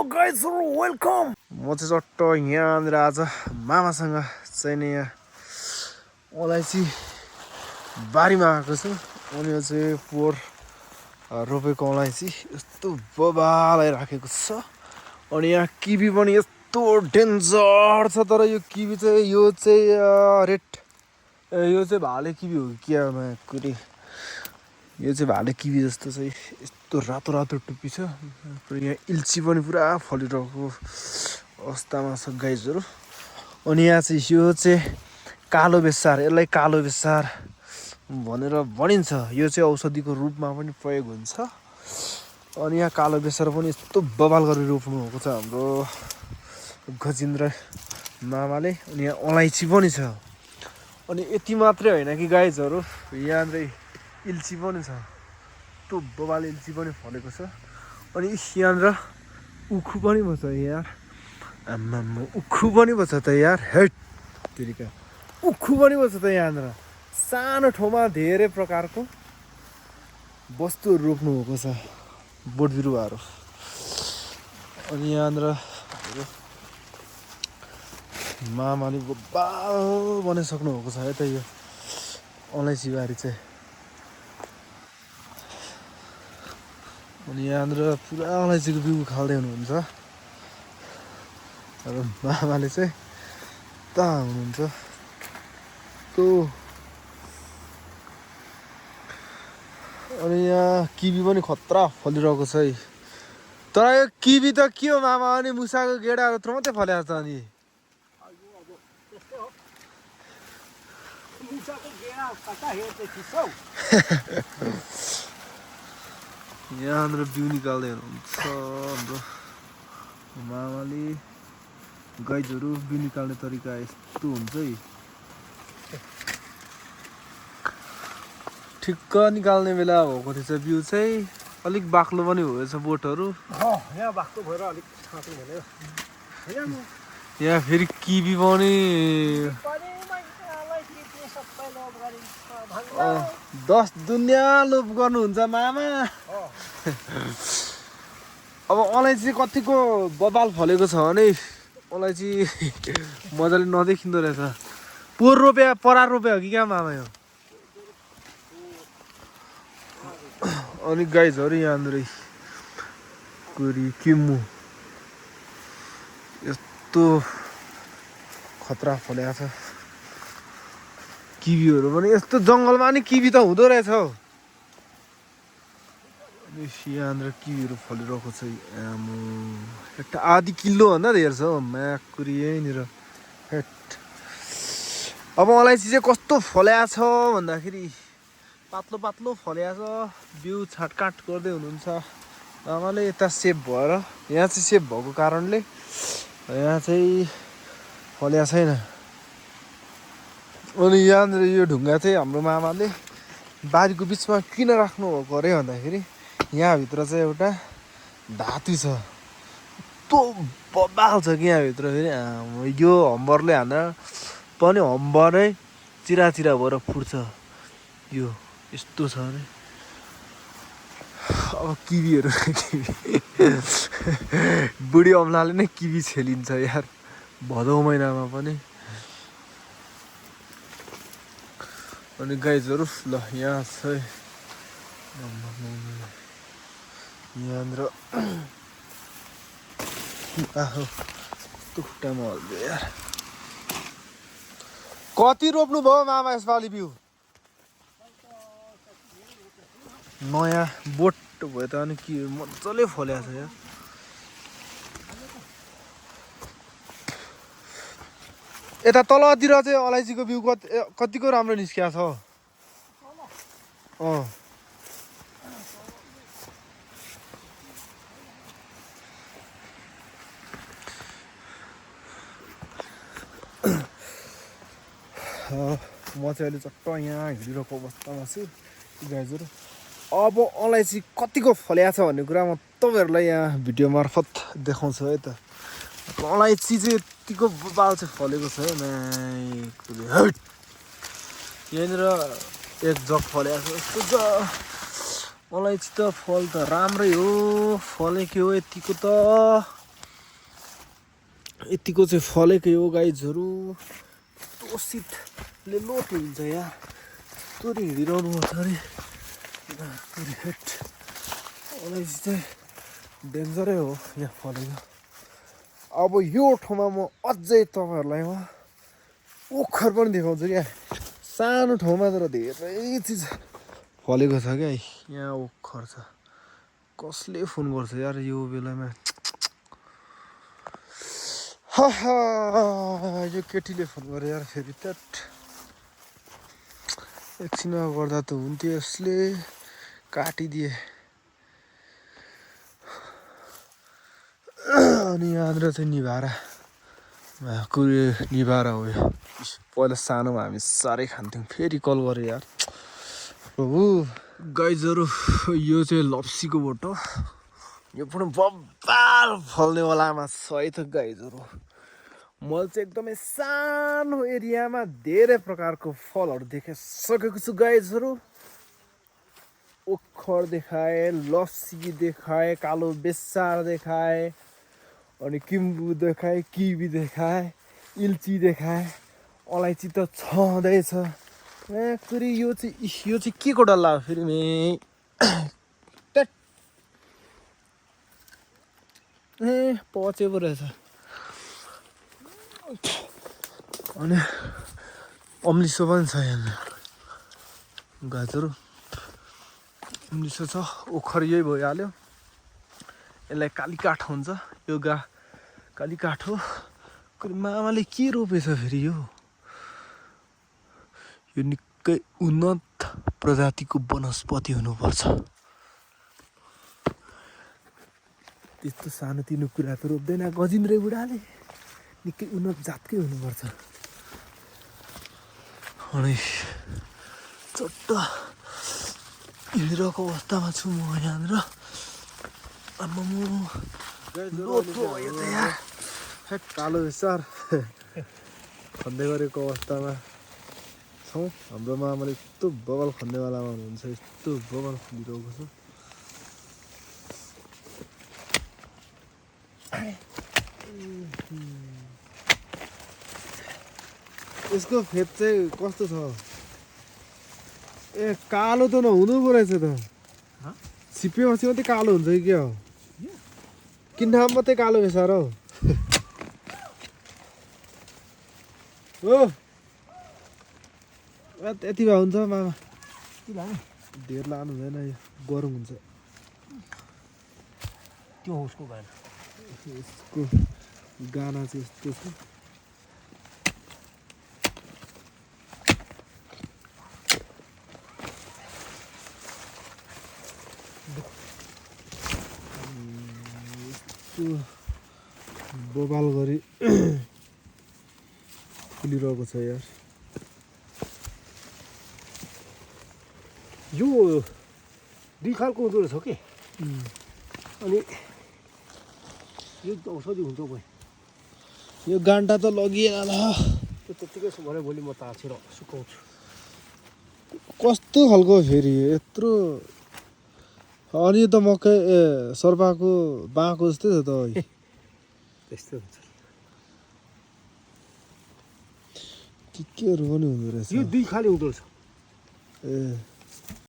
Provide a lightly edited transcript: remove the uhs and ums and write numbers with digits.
guys, welcome. म चाहिँ चट्ट यहाँनिर आज मामासँग चाहिँ नि यहाँ अलैँची बारीमा आएको छु अनि यो चाहिँ पोहोर रोपेको अलैँची यस्तो बबालाई राखेको छ अनि यहाँ किवी पनि यस्तो डेन्जर छ तर यो किवी चाहिँ यो चाहिँ रेड यो चाहिँ भाले किवी हो कि कुरी यो चाहिँ भाले किवी जस्तो चाहिँ यस्तो रातो रातो टुप्पी छ यहाँ इल्ची पनि पुरा फलिरहेको अवस्थामा छ गाइजहरू अनि यहाँ चाहिँ यो चाहिँ कालो बेसार यसलाई कालो बेसार भनेर भनिन्छ यो चाहिँ औषधिको रूपमा पनि प्रयोग हुन्छ अनि यहाँ कालो बेसार पनि यस्तो बबाल गरेर रोप्नु भएको छ हाम्रो गजेन्द्र मामाले अनि यहाँ अलैँची पनि छ अनि यति मात्रै होइन कि गाइजहरू यहाँनिर इल्ची पनि छ त्यो बबाल इल्ची पनि फलेको छ अनि यहाँनिर उखु पनि भन्छ यार आम्मामा उखु पनि भन्छ त यार हेट तेरिका उखु पनि भन्छ त यहाँनिर सानो ठाउँमा धेरै प्रकारको वस्तुहरू रोप्नु भएको छ बोट बिरुवाहरू अनि यहाँनिर मामाले बबाल बनाइसक्नु भएको छ है त यो अलैँची बारी चाहिँ अनि यहाँनिर पुरा अलैँचीको बिउ खाल्दै हुनुहुन्छ र मामाले चाहिँ ता हुनुहुन्छ त्यो अनि यहाँ किवी पनि खतरा फलिरहेको छ है तर यो किवी त के हो मामा अनि मुसाको गेडाहरू यत्रो मात्रै फलेको छ अनि यहाँनिर बिउ निकाल्दै हुनुहुन्छ हाम्रो मामाले गाइजहरू बिउ निकाल्ने तरिका यस्तो हुन्छ है ठिक्क निकाल्ने बेला भएको थिएछ बिउ चाहिँ अलिक बाक्लो पनि भएछ बोटहरू यहाँ बाक्लो भएर अलिक छाँटो भयो यहाँ फेरि किवी पनि 10 दुनियाँ लोप गर्नुहुन्छ मामा अब अलैँची कतिको बबाल फलेको छ भने अलैँची मजाले नदेखिँदो रहेछ पोहोर रोप्या परार रोप्या हो कि क्या मामा यो अनि गाइजहरू यहाँनिर कुरी किम्मु यस्तो खतरा फलेको छ किवीहरू पनि यस्तो जङ्गलमा नि किवी त हुँदो रहेछ हौ यहाँनिर किवीहरू फलिरहेको छ आमो एउटा आधी किलो भन्दा धेर छ हौ म्याकुरी यहीँनिर अब अलैँची चाहिँ कस्तो फल्या छ भन्दाखेरि पातलो पातलो फल्या छ बिउ छाटकाट गर्दै हुनुहुन्छ आमाले यता सेप भएर यहाँ चाहिँ सेप भएको कारणले यहाँ चाहिँ फल्या छैन अनि यहाँनिर यो ढुङ्गा चाहिँ हाम्रो मामाले बारीको बिचमा किन राख्नु भएको अरे भन्दाखेरि यहाँभित्र चाहिँ एउटा धातु छ त्यो बबाल छ कि यहाँभित्र फेरि यो हम्बरले हानेर पनि हम्बरै चिरा चिरा भएर फुट्छ यो यस्तो छ अरे अब किवीहरू बुढी अम्लाले नै किवी छेलिन्छ यार भदौ महिनामा पनि अनि गाइजहरू ल यहाँ चाहिँ यहाँनिर खुट्टामा हल्दै यार कति रोप्नु भयो मामा यसपालि बिउ नयाँ बोट भयो त अनि के मजाले फलेको छ यार यता तलतिर चाहिँ अलैँचीको बिउ कतिको राम्रो निस्किएको छ म चाहिँ अहिले चट्ट यहाँ हिँडिरहेको अवस्थामा छु गाइजहरू अब अलैँची कतिको फल्या छ भन्ने कुरा म तपाईँहरूलाई यहाँ भिडियो मार्फत देखाउँछु है त अलैँची चाहिँ यतिको बबाल चाहिँ फलेको छ है यहाँनिर एक जग फलेको छ यस्तो अलैँची त फल त राम्रै हो फलेको हो यतिको त यतिको चाहिँ फलेकै हो गाइजहरू तोसितले लोटे हुन्छ यहाँ तोरी हिँडिरहनु पर्छ अरे तोरी हेट अलैँची चाहिँ डेन्जरै हो यहाँ फलेको अब यो ठाउँमा म अझै तपाईँहरूलाई म ओखर पनि देखाउँछु क्या सानो ठाउँमा तर धेरै चिज फलेको छ क्या यहाँ ओखर छ कसले फोन गर्छ यार यो बेलामा यो केटीले फोन गरे यार फेरि त एकछिनमा गर्दा त हुन्थ्यो यसले काटिदिए अनि यहाँनिर चाहिँ निभारा निभारा हो यो पहिला सानोमा हामी साह्रै खान्थ्यौँ फेरि कल गरेँ यार प्रभु गाइजहरू यो चाहिँ लप्सीको बोट हो यो पनि बब्बाल फल्नेवालामा छ है त गाइजहरू मैले चाहिँ एकदमै सानो एरियामा धेरै प्रकारको फलहरू देखिसकेको छु गाइजहरू ओखर देखाएँ लस्सी देखाएँ कालो बेसार देखाएँ अनि किम्बु देखाएँ किवी देखाएँ इल्ची देखाएँ अलैँची त छँदैछ फेरि यो चाहिँ के को डल्ला हो फेरि मे ए पचे पो रहेछ अनि अम्लिसो पनि छ यहाँ गाजर अम्लिसो छ ओखर यही भइहाल्यो यसलाई कालीकाठ हुन्छ यो कालीकाठ हो मामाले के रोपेछ फेरि यो निकै उन्नत प्रजातिको वनस्पति हुनुपर्छ त्यस्तो सानोतिनो कुरा त रोप्दैन गजिन्द्रे बुढाले निकै उन्नत जातकै हुनुपर्छ अनि चट्ट हिँडिरहेको अवस्थामा छु म यहाँनिर कालो बेसार खन्दै गरेको अवस्थामा छौँ हाम्रो मामाले यस्तो बगल खन्नेवालामा हुनुहुन्छ यस्तो बगल खनिरहेको छ यसको फेद चाहिँ कस्तो छ ए कालो त नहुनु पो रहेछ त छिप्पेपछि मात्रै कालो हुन्छ कि क्या हो किन्ठामा मात्रै कालो बेसार हौ हो यति भए हुन्छ मामा धेर लानु हुँदैन यो गरौँ हुन्छ त्यो उसको गाना यसको गाना चाहिँ यस्तो छ बोबाल गरी फुलिरहेको छ यार यो दुई खालको हुँदो रहेछ कि अनि यो औषधि हुन्छ कोही यो गान्टा त लगिएन ल त्यो त्यत्तिकै भने भोलि म ताछेर सुकाउँछु कस्तो खालको फेरि यत्रो अनि त मकै सर्पाको बाँको जस्तै छ त त्यस्तो हुन्छ केहरू पनि हुँदो रहेछ यो दुई खाले हुँदो रहेछ ए